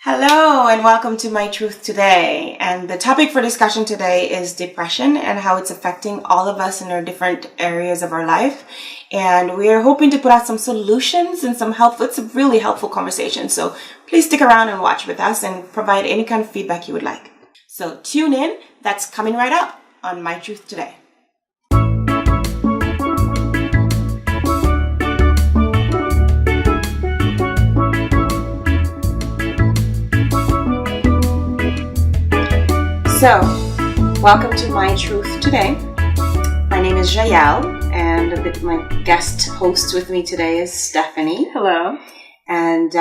Hello and welcome to My Truth Today. And the topic for discussion today is depression and how it's affecting all of us in our different areas of our life. And we are hoping to put out some solutions and it's a really helpful conversation. So please stick around and watch with us and provide any kind of feedback you would like. So tune in. That's coming right up on My Truth Today. So, welcome to My Truth Today. My name is Jael, and my guest host with me today is Stephanie. Hello. And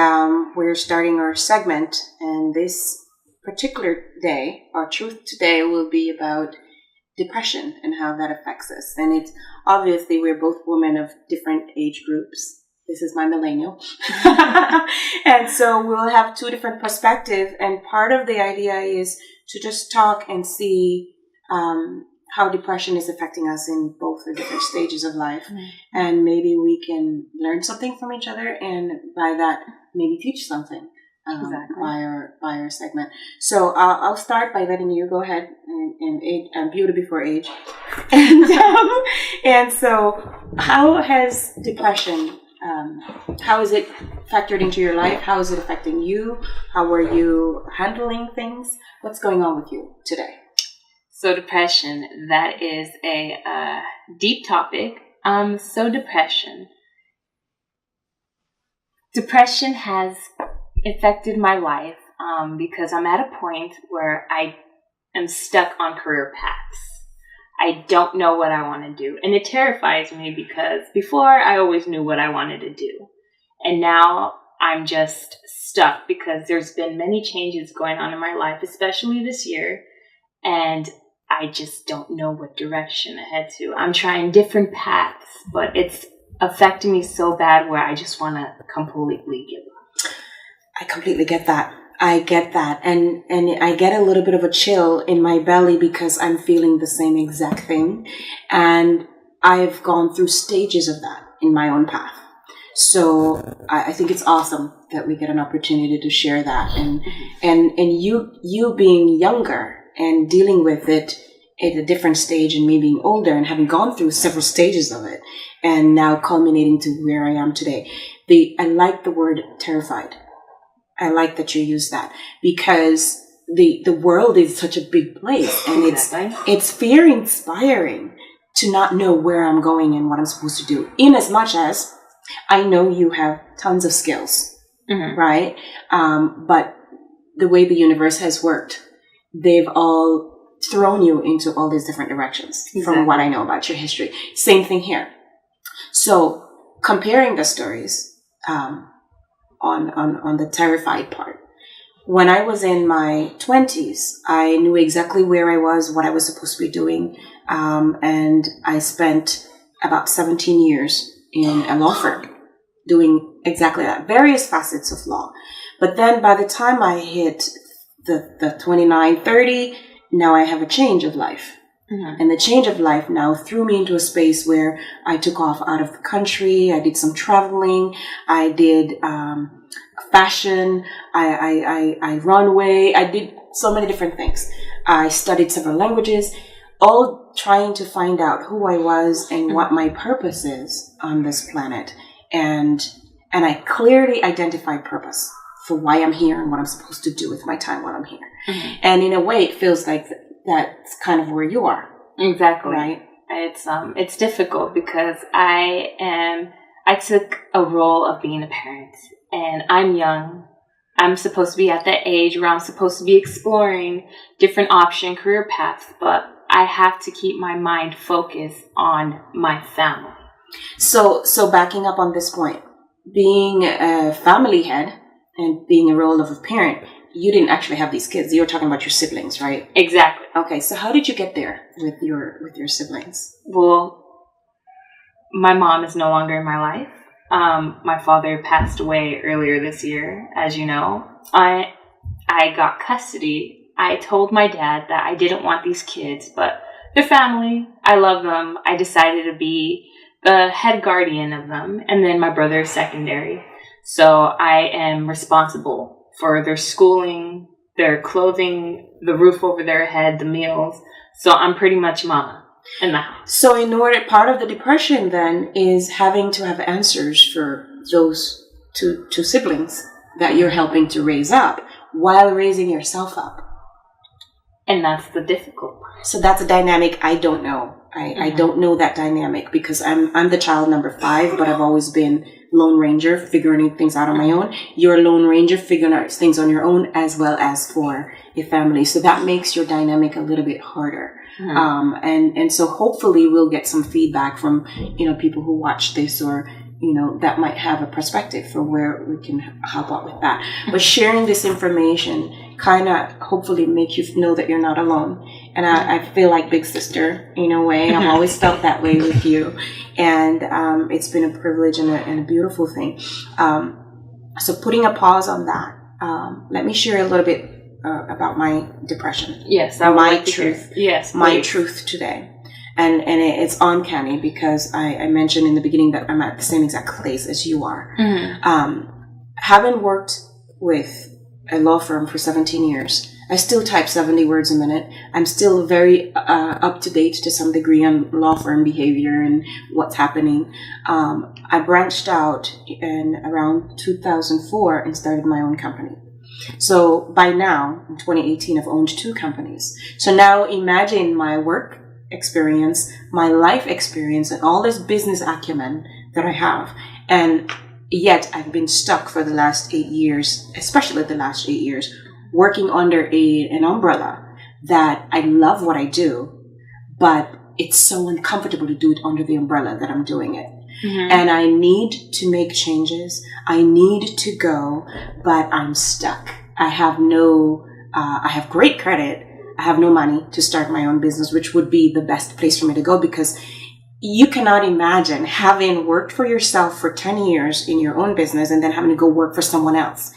we're starting our segment, and this particular day, our Truth Today, will be about depression and how that affects us. And it's obviously we're both women of different age groups. This is my millennial. And so we'll have two different perspectives, and part of the idea is to just talk and see how depression is affecting us in both the different stages of life. Mm-hmm. And maybe we can learn something from each other, and by that, maybe teach something by our segment. So I'll start by letting you go ahead and beauty before age. And so how has depression, how is it factored into your life? How is it affecting you? How are you handling things? What's going on with you today? So depression, that is a deep topic. Depression has affected my life because I'm at a point where I am stuck on career paths. I don't know what I want to do. And it terrifies me because before I always knew what I wanted to do. And now I'm just stuck because there's been many changes going on in my life, especially this year. And I just don't know what direction to head to. I'm trying different paths, but it's affecting me so bad where I just want to completely give up. I completely get that. I get that. And I get a little bit of a chill in my belly because I'm feeling the same exact thing. And I've gone through stages of that in my own path. So I think it's awesome that we get an opportunity to share that. And you being younger and dealing with it at a different stage, and me being older and having gone through several stages of it, and now culminating to where I am today. I like the word terrified. I like that you use that because the world is such a big place, and it's fear inspiring to not know where I'm going and what I'm supposed to do. In as much as I know you have tons of skills, right? But the way the universe has worked, they've all thrown you into all these different directions from what I know about your history. Same thing here. So comparing the stories, on the terrified part. When I was in my 20s, I knew exactly where I was, what I was supposed to be doing, and I spent about 17 years in a law firm doing exactly that, various facets of law. But then by the time I hit the 29, 30, now I have a change of life. Mm-hmm. And the change of life now threw me into a space where I took off out of the country. I did some traveling. I did fashion. I runway. I did so many different things. I studied several languages, all trying to find out who I was and what my purpose is on this planet. And I clearly identified purpose for why I'm here and what I'm supposed to do with my time while I'm here. Mm-hmm. And in a way, it feels like that's kind of where you are. Exactly. Right? It's difficult because I took a role of being a parent, and I'm young. I'm supposed to be at that age where I'm supposed to be exploring different career paths, but I have to keep my mind focused on my family. So backing up on this point, being a family head and being a role of a parent, you didn't actually have these kids. You were talking about your siblings, right? Exactly. Okay, so how did you get there with your siblings? Well, my mom is no longer in my life. My father passed away earlier this year, as you know. I got custody. I told my dad that I didn't want these kids, but they're family. I love them. I decided to be the head guardian of them, and then my brother is secondary. So I am responsible for their schooling, their clothing, the roof over their head, the meals. So I'm pretty much mama in the house. So in order, part of the depression then is having to have answers for those two siblings that you're helping to raise up while raising yourself up. And that's the difficult part. So that's a dynamic I don't know. I don't know that dynamic because I'm the child number 5, but I've always been Lone Ranger, figuring things out on my own. You're a Lone Ranger, figuring out things on your own as well as for your family. So that makes your dynamic a little bit harder. And so hopefully we'll get some feedback from, people who watch this or, that might have a perspective for where we can help out with that. But sharing this information kind of hopefully make you know that you're not alone. And I feel like big sister in a way. I've always felt that way with you. And it's been a privilege and a beautiful thing. So putting a pause on that, let me share a little bit about my depression. Yes, I would my like to truth. Hear. Yes, please. My truth today. And it's uncanny because I mentioned in the beginning that I'm at the same exact place as you are. Having worked with a law firm for 17 years, I still type 70 words a minute. I'm still very up to date to some degree on law firm behavior and what's happening. I branched out in around 2004 and started my own company. So by now, in 2018, I've owned 2 companies. So now imagine my work experience, my life experience, and all this business acumen that I have. And yet I've been stuck for the last 8 years, especially the last 8 years, working under an umbrella that I love what I do, but it's so uncomfortable to do it under the umbrella that I'm doing it. And I need to make changes. I need to go, but I'm stuck. I have I have great credit. I have no money to start my own business, which would be the best place for me to go because you cannot imagine having worked for yourself for 10 years in your own business and then having to go work for someone else.